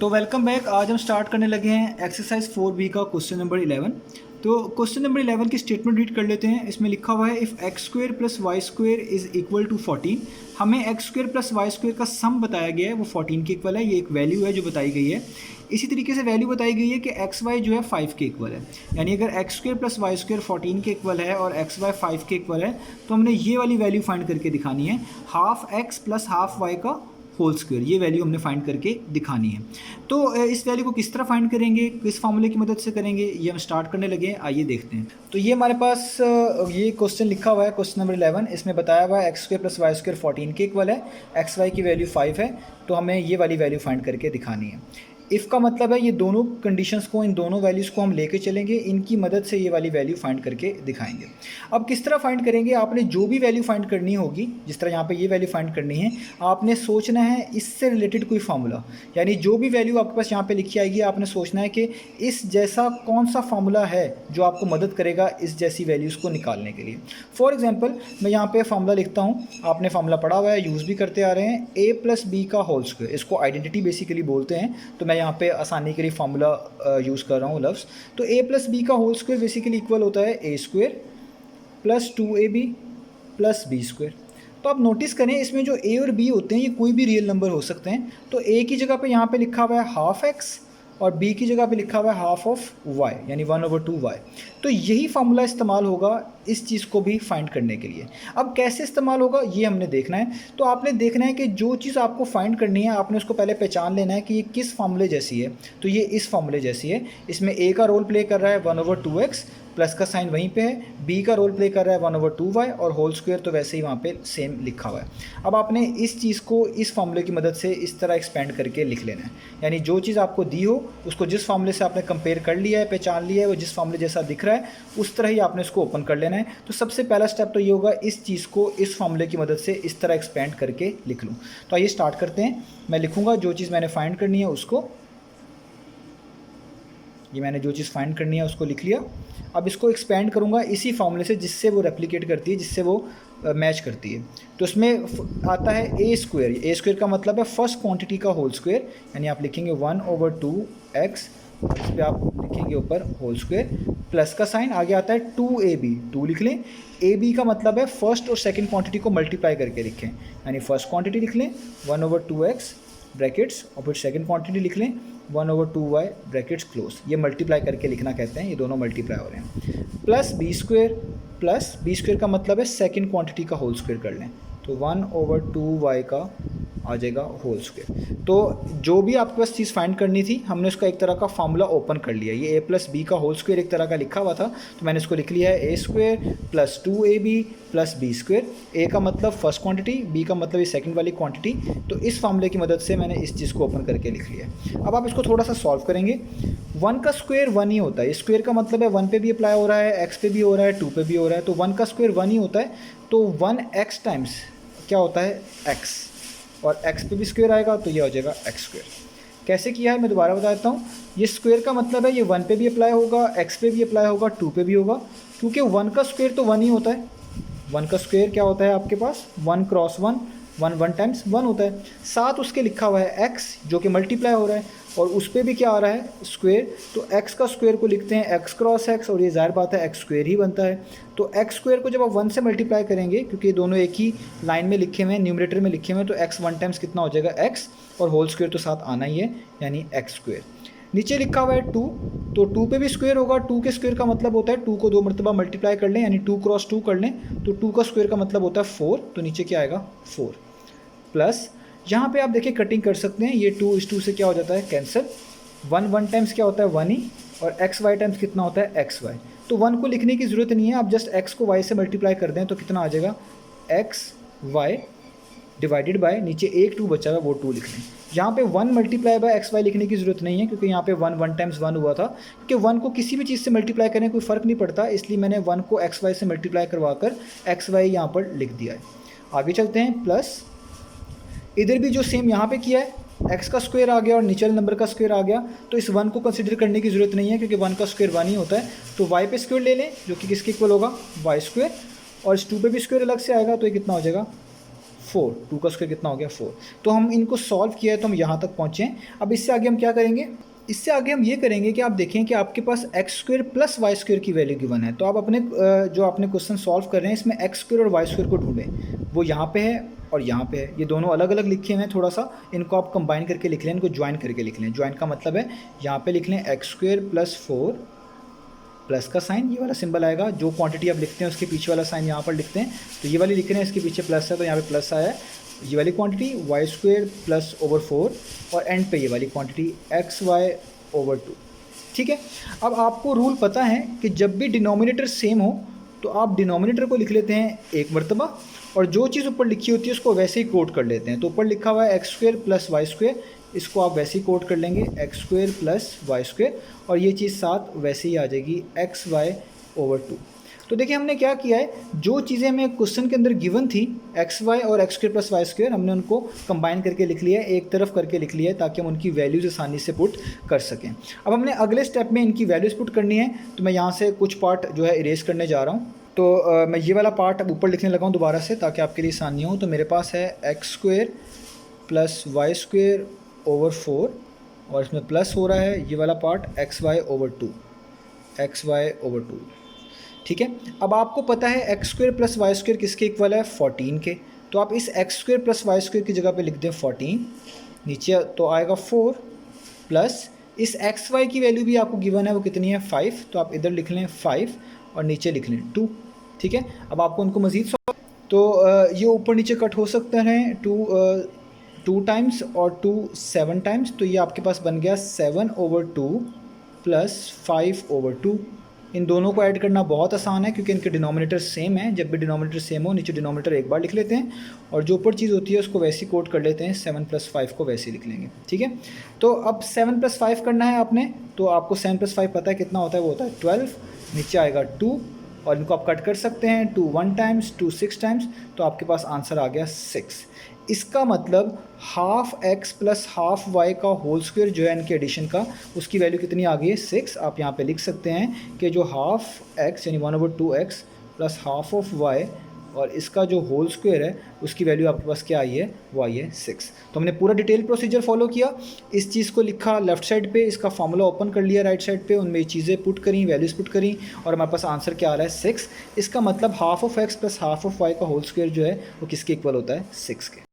तो welcome back. आज हम स्टार्ट करने लगे हैं एक्सरसाइज 4B का क्वेश्चन नंबर 11। तो क्वेश्चन नंबर 11 की स्टेटमेंट रीड कर लेते हैं। इसमें लिखा हुआ है if x square plus y square is equal to 14। हमें x square plus y square का सम बताया गया है, वो 14 के इक्वल है। ये एक वैल्यू है जो बताई गई है। इसी तरीके से वैल्यू बताई गई है कि एक्स वाई जो है 5 के इक्वल है। यानी अगर x square plus y square 14 के इक्वल है और एक्स वाई 5 के इक्वल है, तो हमने ये वाली वैल्यू फाइंड करके दिखानी है, half x plus half y का होल स्क्वायर। ये वैल्यू हमने फाइंड करके दिखानी है। तो इस वैल्यू को किस तरह फाइंड करेंगे, किस फॉर्मूले की मदद से करेंगे, ये हम स्टार्ट करने लगे हैं। आइए देखते हैं। तो ये हमारे पास ये क्वेश्चन लिखा हुआ है, क्वेश्चन नंबर 11। इसमें बताया हुआ है x square plus Y square 14 के इक्वल है, एक्स वाई की वैल्यू 5 है, तो हमें ये वाली वैल्यू फाइंड करके दिखानी है। इफ़ का मतलब है ये दोनों कंडीशंस को, इन दोनों वैल्यूज़ को हम लेके चलेंगे, इनकी मदद से ये वाली वैल्यू फाइंड करके दिखाएंगे। अब किस तरह फाइंड करेंगे, आपने जो भी वैल्यू फाइंड करनी होगी, जिस तरह यहाँ पे ये वैल्यू फाइंड करनी है, आपने सोचना है इससे रिलेटेड कोई फार्मूला। यानी जो भी वैल्यू आपके पास यहाँ पे लिखी आएगी, आपने सोचना है कि इस जैसा कौन सा फार्मूला है जो आपको मदद करेगा इस जैसी वैल्यूज़ को निकालने के लिए। फॉर एग्जाम्पल मैं यहाँ पे फार्मूला लिखता हूँ, आपने फार्मूला पढ़ा हुआ है, यूज़ भी करते आ रहे हैं, ए प्लस बी का होल स्क्वायर। इसको आइडेंटिटी बेसिकली बोलते हैं। तो मैं यहाँ पे आसानी के लिए फार्मूला यूज़ कर रहा हूँ लफ्ज़। तो ए प्लस बी का होल स्क्वायर बेसिकली इक्वल होता है A square plus 2ab plus B square. तो आप नोटिस करें इसमें जो ए और बी होते हैं ये कोई भी रियल नंबर हो सकते हैं। तो ए की जगह पे यहाँ पे लिखा हुआ है हाफ एक्स और बी की जगह पे लिखा हुआ है हाफ ऑफ वाई, यानी 1/2 वाई। तो यही फार्मूला इस्तेमाल होगा इस चीज़ को भी फाइंड करने के लिए। अब कैसे इस्तेमाल होगा ये हमने देखना है। तो आपने देखना है कि जो चीज़ आपको फाइंड करनी है, आपने उसको पहले पहचान लेना है कि ये किस फार्मूले जैसी है। तो ये इस फार्मूले जैसी है। इसमें ए का रोल प्ले कर रहा है 1/2x, प्लस का साइन वहीं पे है। बी का रोल प्ले कर रहा है 1/2y और होल स्क्वायर तो वैसे ही वहाँ पे सेम लिखा हुआ है। अब आपने इस चीज़ को इस फार्मूले की मदद से इस तरह एक्सपेंड करके लिख लेना है। यानी जो चीज़ आपको दी हो उसको जिस फार्मूले से आपने कंपेयर कर लिया है, पहचान लिया है, वो जिस फार्मूले जैसा दिख रहा है उस तरह ही आपने उसको ओपन कर लेना है। तो सबसे पहला स्टेप तो ये होगा, इस चीज़ को इस फार्मूले की मदद से इस तरह एक्सपेंड करके लिख लूँ। तो आइए स्टार्ट करते हैं। मैं लिखूँगा जो चीज़ मैंने फाइंड करनी है उसको, ये मैंने जो चीज़ फाइंड करनी है उसको लिख लिया। अब इसको एक्सपेंड करूँगा इसी फॉर्मूले से जिससे वो रेप्लिकेट करती है, जिससे वो मैच करती है। तो इसमें आता है ए स्क्वायर। ए स्क्वायर का मतलब है फर्स्ट क्वांटिटी का होल स्क्वायर, यानी आप लिखेंगे 1/2x, इस पर आप लिखेंगे ऊपर होल स्क्वायर, प्लस का साइन, आगे आता है 2ab, 2 लिख लें। ab का मतलब है फर्स्ट और सेकंड क्वांटिटी को मल्टीप्लाई करके लिखें, यानी फर्स्ट क्वांटिटी लिख लें 1/2x ब्रैकेट्स और फिर सेकंड क्वांटिटी लिख लें 1/2y ब्रैकेट्स क्लोज। ये मल्टीप्लाई करके लिखना कहते हैं, ये दोनों मल्टीप्लाई हो रहे हैं। Plus B square, plus B square का मतलब है सेकंड क्वांटिटी का होल स्क्वायर कर लें, तो 1/2y का आ जाएगा होल स्क्वायर। तो जो भी आपके पास चीज़ फाइंड करनी थी, हमने उसका एक तरह का फार्मूला ओपन कर लिया। ये a प्लस बी का होल स्क्वायर एक तरह का लिखा हुआ था, तो मैंने इसको लिख लिया है a square plus 2ab plus B square. a का मतलब फर्स्ट क्वांटिटी, b का मतलब ये सेकंड वाली क्वांटिटी। तो इस फार्मूले की मदद से मैंने इस चीज़ को ओपन करके लिख लिया है। अब आप इसको थोड़ा सा सॉल्व करेंगे। 1 का स्क्वायर 1 ही होता है। स्क्वायर का मतलब है 1 पे भी अप्लाई हो रहा है, x पे भी हो रहा है, 2 पे भी हो रहा है। तो 1 का स्क्वायर 1 ही होता है। तो 1x टाइम्स क्या होता है x, और x पे भी स्क्वायर आएगा तो ये हो जाएगा x स्क्वायर। कैसे किया है मैं दोबारा बता देता हूँ। ये स्क्वायर का मतलब है ये 1 पे भी अप्लाई होगा, x पे भी अप्लाई होगा, 2 पे भी होगा, क्योंकि 1 का स्क्वायर तो 1 ही होता है। 1 का स्क्वायर क्या होता है आपके पास, 1 क्रॉस 1, 1 टाइम्स 1 होता है। साथ उसके लिखा हुआ है x जो कि मल्टीप्लाई हो रहा है, और उस पर भी क्या आ रहा है स्क्वायर। तो x का स्क्वायर को लिखते हैं x क्रॉस x, और ये जाहिर बात है x स्क्वायर ही बनता है। तो x स्क्वायर को जब आप 1 से मल्टीप्लाई करेंगे, क्योंकि ये दोनों एक ही लाइन में लिखे हुए हैं, न्यूमरेटर में लिखे हुए हैं, तो x 1 टाइम्स कितना हो जाएगा x, और होल स्क्वायर तो साथ आना ही है, यानी x स्क्वायर। नीचे लिखा हुआ है 2, तो 2 पे भी स्क्वायर होगा। 2 के स्क्वायर का मतलब होता है 2 को 2 मरतबा मल्टीप्लाई कर लें, यानी 2 क्रॉस 2 कर लें, तो 2 का स्क्वायर का मतलब होता है 4, तो नीचे क्या आएगा 4। प्लस यहाँ पे आप देखिए कटिंग कर सकते हैं, ये 2 इस 2 से क्या हो जाता है कैंसिल। 1 टाइम्स क्या होता है 1 ही, और एक्स वाई टाइम्स कितना होता है एक्स वाई। तो 1 को लिखने की ज़रूरत नहीं है, आप जस्ट x को y से मल्टीप्लाई कर दें तो कितना आ जाएगा एक्स वाई डिवाइडेड बाय, नीचे एक 2 बचा हुआ वो 2 लिख लें। यहाँ पे 1 मल्टीप्लाई बाय एक्स वाई लिखने की ज़रूरत नहीं है, क्योंकि यहाँ पे 1 टाइम्स 1 हुआ था। क्योंकि 1 को किसी भी चीज़ से मल्टीप्लाई करें कोई फ़र्क नहीं पड़ता, इसलिए मैंने 1 को एक्स वाई से मल्टीप्लाई करवा कर एक्स वाई यहाँ पर लिख दिया है। आगे चलते हैं। प्लस इधर भी जो सेम यहाँ पे किया है, x का स्क्वायर आ गया और नीचे नंबर का स्क्वायर आ गया, तो इस 1 को कंसीडर करने की ज़रूरत नहीं है, क्योंकि 1 का स्क्वायर 1 ही होता है। तो y पे स्क्वायर ले लें, जो कि किसके इक्वल होगा y स्क्वायर, और इस 2 पे भी स्क्वायर अलग से आएगा, तो ये कितना हो जाएगा 4, 2 का स्क्वायर कितना हो गया 4। तो हम इनको सॉल्व किया है तो हम यहाँ तक पहुँचे हैं। अब इससे आगे हम क्या करेंगे, इससे आगे हम ये करेंगे कि आप देखें कि आपके पास X square plus Y square की वैल्यू गिवन है। तो आप अपने जो आपने क्वेश्चन सॉल्व कर रहे हैं इसमें एक्स स्क्वायर और वाई स्क्वायर को ढूंढें। वो यहाँ पे है और यहाँ पे है, ये दोनों अलग अलग लिखे हुए हैं, थोड़ा सा इनको आप कंबाइन करके लिख लें, इनको ज्वाइन करके लिख लें। ज्वाइन का मतलब है यहाँ पे लिख लें एक्स स्क्वायर प्लस 4, प्लस का साइन ये वाला सिंबल आएगा, जो क्वांटिटी आप लिखते हैं उसके पीछे वाला साइन यहाँ पर लिखते हैं। तो ये वाली लिख रहे हैं, इसके पीछे प्लस है तो यहाँ पे प्लस आया है, ये वाली quantity y square plus over 4 और एंड पे ये वाली क्वांटिटी एक्स वाई ओवर 2। ठीक है। अब आपको रूल पता है कि जब भी डिनोमिनेटर सेम हो तो आप डिनोमिनेटर को लिख लेते हैं एक मरतबा और जो चीज़ ऊपर लिखी होती है उसको वैसे ही कोट कर लेते हैं। तो ऊपर लिखा हुआ है x square plus Y square, इसको आप वैसे ही कोट कर लेंगे x square plus Y square और ये चीज़ साथ वैसे ही आ जाएगी एक्स वाई ओवर 2। तो देखिए हमने क्या किया है, जो चीज़ें हमें क्वेश्चन के अंदर गिवन थी एक्स वाई और x square plus Y square, हमने उनको कंबाइन करके लिख लिया है, एक तरफ करके लिख लिया है ताकि हम उनकी वैल्यूज आसानी से पुट कर सकें। अब हमने अगले स्टेप में इनकी वैल्यूज़ पुट करनी है, तो मैं यहाँ से कुछ पार्ट जो है इरेज करने जा रहा हूँ। तो मैं ये वाला पार्ट अब ऊपर लिखने लगा हूँ दोबारा से ताकि आपके लिए आसानी हो। तो मेरे पास है x square plus Y square over 4 और इसमें प्लस हो रहा है ये वाला part x y over 2, x y over 2। ठीक है। अब आपको पता है x square plus Y square किसके इक्वल है 14 के, तो आप इस x square plus Y square की जगह पे लिख दें 14, नीचे तो आएगा 4 प्लस इस एक्स वाई की वैल्यू भी आपको गिवन है वो कितनी है 5, तो आप इधर लिख लें 5 और नीचे लिख लें 2। ठीक है। अब आपको उनको मज़ीद तो ये ऊपर नीचे कट हो सकते हैं 2 टाइम्स और 2 7 टाइम्स, तो ये आपके पास बन गया 7 ओवर 2 प्लस 5 ओवर 2। इन दोनों को ऐड करना बहुत आसान है क्योंकि इनके डिनोमिनेटर सेम है। जब भी डिनोमिनेटर सेम हो नीचे डिनोमिनेटर एक बार लिख लेते हैं और जो ऊपर चीज़ होती है उसको वैसे ही कोट कर लेते हैं, 7 + 5 को वैसे ही लिख लेंगे। ठीक है। तो अब 7 + 5 करना है आपने, तो आपको 7 + 5 पता है कितना होता है, वो होता है 12, नीचे आएगा 2 और इनको आप कट कर सकते हैं 2 1 टाइम्स 2 6 टाइम्स, तो आपके पास आंसर आ गया 6। इसका मतलब half x plus half y का होल स्क्वायर जो है इनके एडिशन का, उसकी वैल्यू कितनी आ गई है 6। आप यहाँ पे लिख सकते हैं कि जो हाफ एक्स यानी 1/2x plus half of Y और इसका जो होल स्क्वायर है उसकी वैल्यू आपके पास क्या आई है, वो आई है 6। तो हमने पूरा डिटेल प्रोसीजर फॉलो किया, इस चीज़ को लिखा लेफ्ट साइड पे, इसका फार्मूला ओपन कर लिया राइट साइड पे, उनमें ये चीज़ें पुट करी, वैल्यूज़ पुट करी और हमारे पास आंसर क्या आ रहा है 6। इसका मतलब half of x plus half of y का होल स्क्वायर जो है वो किसके इक्वल होता है 6 के।